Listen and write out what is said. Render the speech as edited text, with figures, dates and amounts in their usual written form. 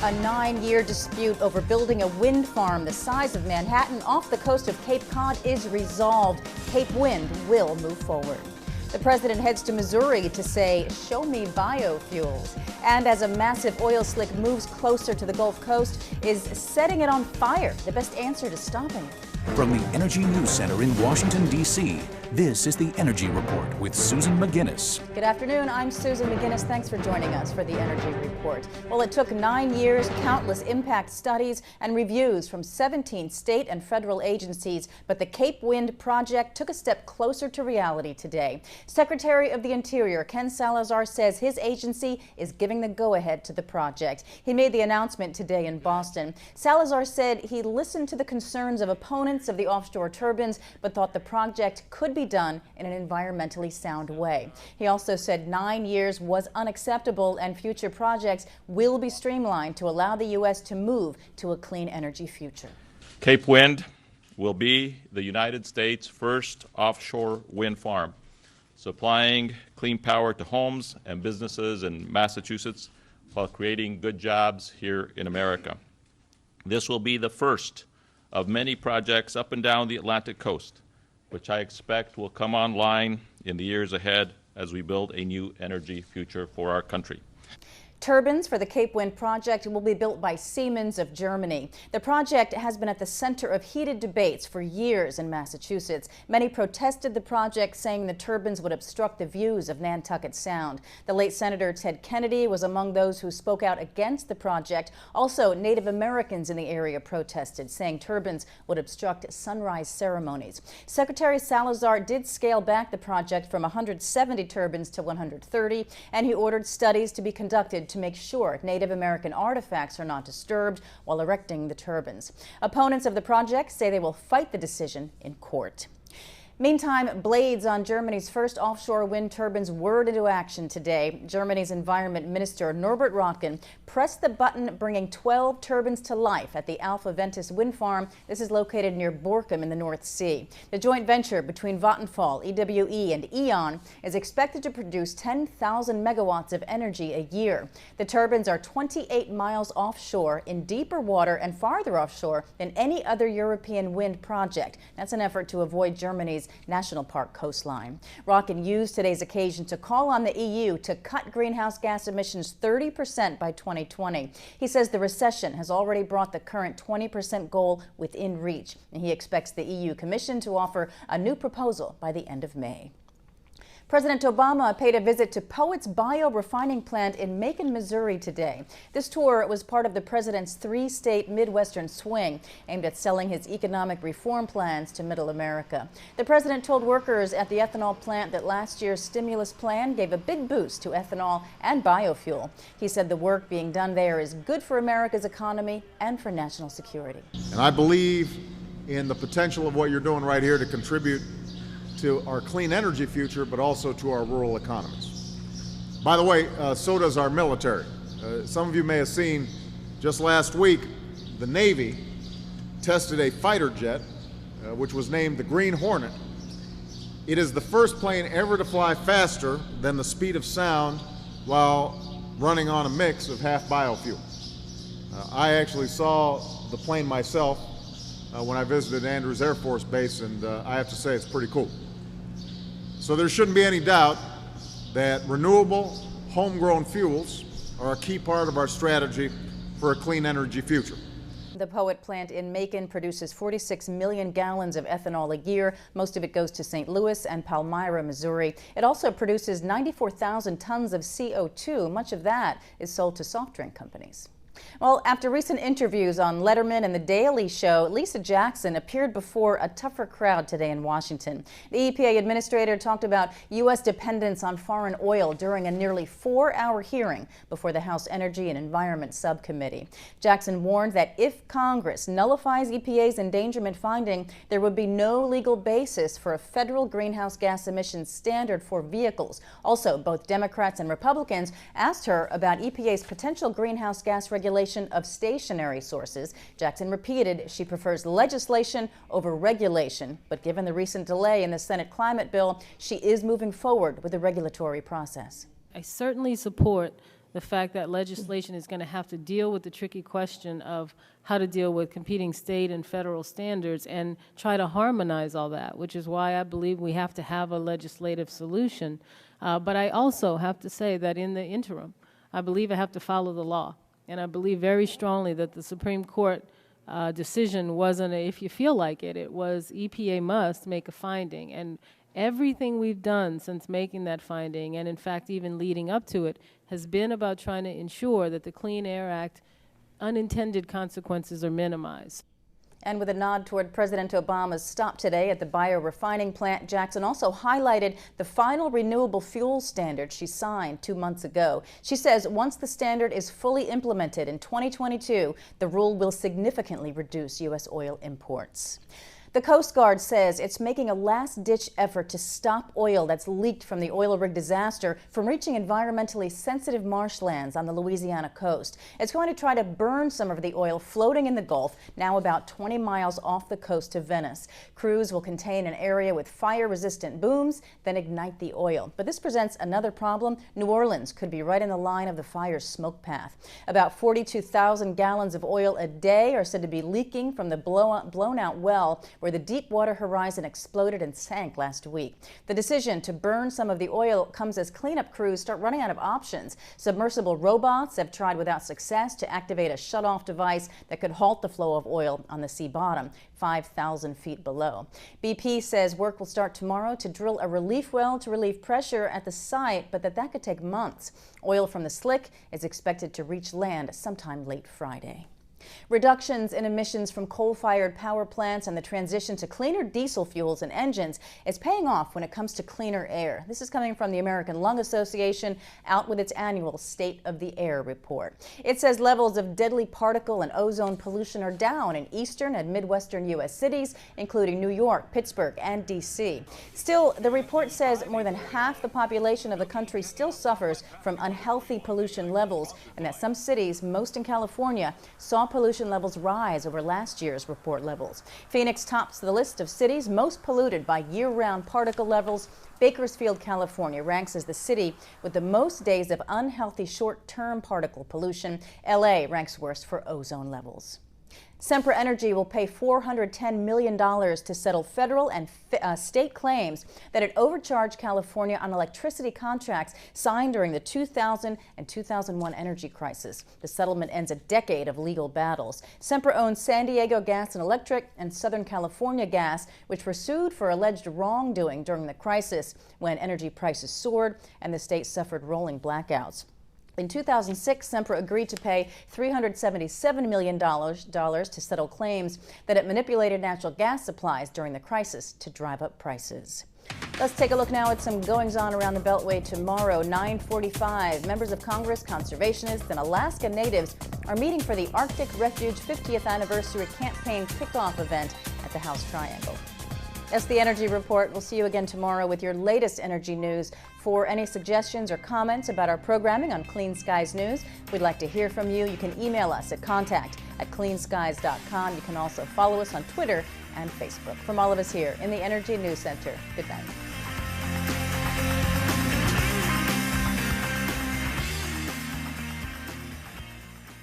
A 9-year dispute over building a wind farm the size of Manhattan off the coast of Cape Cod is resolved. Cape Wind will move forward. The president heads to Missouri to say, "Show me biofuels." And as a massive oil slick moves closer to the Gulf Coast, is setting it on fire the best answer to stopping it? From the Energy News Center in Washington, D.C., this is the Energy Report with Susan McGinnis. Good afternoon, I'm Susan McGinnis. Thanks for joining us for the Energy Report. Well, it took 9 years, countless impact studies, and reviews from 17 state and federal agencies, but the Cape Wind project took a step closer to reality today. Secretary of the Interior Ken Salazar says his agency is giving the go-ahead to the project. He made the announcement today in Boston. Salazar said he listened to the concerns of opponents of the offshore turbines, but thought the project could be done in an environmentally sound way. He also said 9 years was unacceptable and future projects will be streamlined to allow the U.S. to move to a clean energy future. Cape Wind will be the United States' first offshore wind farm, supplying clean power to homes and businesses in Massachusetts while creating good jobs here in America. This will be the first of many projects up and down the Atlantic coast, which I expect will come online in the years ahead as we build a new energy future for our country. Turbines for the Cape Wind project will be built by Siemens of Germany. The project has been at the center of heated debates for years in Massachusetts. Many protested the project, saying the turbines would obstruct the views of Nantucket Sound. The late Senator Ted Kennedy was among those who spoke out against the project. Also, Native Americans in the area protested, saying turbines would obstruct sunrise ceremonies. Secretary Salazar did scale back the project from 170 turbines to 130, and he ordered studies to be conducted to make sure Native American artifacts are not disturbed while erecting the turbines. Opponents of the project say they will fight the decision in court. Meantime, blades on Germany's first offshore wind turbines whirred into action today. Germany's Environment Minister Norbert Röttgen pressed the button, bringing 12 turbines to life at the Alpha Ventus wind farm. This is located near Borkum in the North Sea. The joint venture between Vattenfall, EWE, and E.ON is expected to produce 10,000 megawatts of energy a year. The turbines are 28 miles offshore in deeper water and farther offshore than any other European wind project. That's an effort to avoid Germany's national park coastline. Röttgen used today's occasion to call on the EU to cut greenhouse gas emissions 30% by 2020. He says the recession has already brought the current 20% goal within reach, and he expects the EU Commission to offer a new proposal by the end of May. President Obama paid a visit to Poet's Biorefining plant in Macon, Missouri today. This tour was part of the president's 3-state Midwestern swing aimed at selling his economic reform plans to Middle America. The president told workers at the ethanol plant that last year's stimulus plan gave a big boost to ethanol and biofuel. He said the work being done there is good for America's economy and for national security. And I believe in the potential of what you're doing right here to contribute to our clean energy future, but also to our rural economies. By the way, so does our military. Some of you may have seen just last week, the Navy tested a fighter jet, which was named the Green Hornet. It is the first plane ever to fly faster than the speed of sound while running on a mix of half biofuel. I actually saw the plane myself when I visited Andrews Air Force Base, and I have to say it's pretty cool. So there shouldn't be any doubt that renewable, homegrown fuels are a key part of our strategy for a clean energy future. The Poet plant in Macon produces 46 million gallons of ethanol a year. Most of it goes to St. Louis and Palmyra, Missouri. It also produces 94,000 tons of CO2. Much of that is sold to soft drink companies. Well, after recent interviews on Letterman and The Daily Show, Lisa Jackson appeared before a tougher crowd today in Washington. The EPA Administrator talked about U.S. dependence on foreign oil during a nearly 4-hour hearing before the House Energy and Environment Subcommittee. Jackson warned that if Congress nullifies EPA's endangerment finding, there would be no legal basis for a federal greenhouse gas emissions standard for vehicles. Also, both Democrats and Republicans asked her about EPA's potential greenhouse gas regulation of stationary sources. Jackson repeated she prefers legislation over regulation, but given the recent delay in the Senate climate bill, she is moving forward with the regulatory process. I certainly support the fact that legislation is going to have to deal with the tricky question of how to deal with competing state and federal standards and try to harmonize all that, which is why I believe we have to have a legislative solution. But I also have to say that in the interim, I believe I have to follow the law. And I believe very strongly that the Supreme Court decision wasn't a, if you feel like it, it was EPA must make a finding. And everything we've done since making that finding, and in fact even leading up to it, has been about trying to ensure that the Clean Air Act unintended consequences are minimized. And with a nod toward President Obama's stop today at the biorefining plant, Jackson also highlighted the final renewable fuel standard she signed 2 months ago. She says once the standard is fully implemented in 2022, the rule will significantly reduce U.S. oil imports. The Coast Guard says it's making a last-ditch effort to stop oil that's leaked from the oil rig disaster from reaching environmentally sensitive marshlands on the Louisiana coast. It's going to try to burn some of the oil floating in the Gulf, now about 20 miles off the coast of Venice. Crews will contain an area with fire-resistant booms, then ignite the oil. But this presents another problem. New Orleans could be right in the line of the fire's smoke path. About 42,000 gallons of oil a day are said to be leaking from the blown-out well where the Deepwater Horizon exploded and sank last week. The decision to burn some of the oil comes as cleanup crews start running out of options. Submersible robots have tried without success to activate a shut-off device that could halt the flow of oil on the sea bottom, 5,000 feet below. BP says work will start tomorrow to drill a relief well to relieve pressure at the site, but that could take months. Oil from the slick is expected to reach land sometime late Friday. Reductions in emissions from coal-fired power plants and the transition to cleaner diesel fuels and engines is paying off when it comes to cleaner air. This is coming from the American Lung Association out with its annual State of the Air report. It says levels of deadly particle and ozone pollution are down in eastern and midwestern U.S. cities, including New York, Pittsburgh, and D.C. Still, the report says more than half the population of the country still suffers from unhealthy pollution levels, and that some cities, most in California, saw pollution levels rise over last year's report levels. Phoenix tops the list of cities most polluted by year-round particle levels. Bakersfield, California ranks as the city with the most days of unhealthy short-term particle pollution. LA ranks worst for ozone levels. Sempra Energy will pay $410 million to settle federal and state claims that it overcharged California on electricity contracts signed during the 2000 and 2001 energy crisis. The settlement ends a decade of legal battles. Sempra owns San Diego Gas and Electric and Southern California Gas, which were sued for alleged wrongdoing during the crisis when energy prices soared and the state suffered rolling blackouts. In 2006, Sempra agreed to pay $377 million to settle claims that it manipulated natural gas supplies during the crisis to drive up prices. Let's take a look now at some goings-on around the Beltway tomorrow, 9:45. Members of Congress, conservationists, and Alaska Natives are meeting for the Arctic Refuge 50th Anniversary Campaign Kickoff event at the House Triangle. That's the Energy Report. We'll see you again tomorrow with your latest energy news. For any suggestions or comments about our programming on Clean Skies News, we'd like to hear from you. You can email us at contact@cleanskies.com. You can also follow us on Twitter and Facebook. From all of us here in the Energy News Center, good night.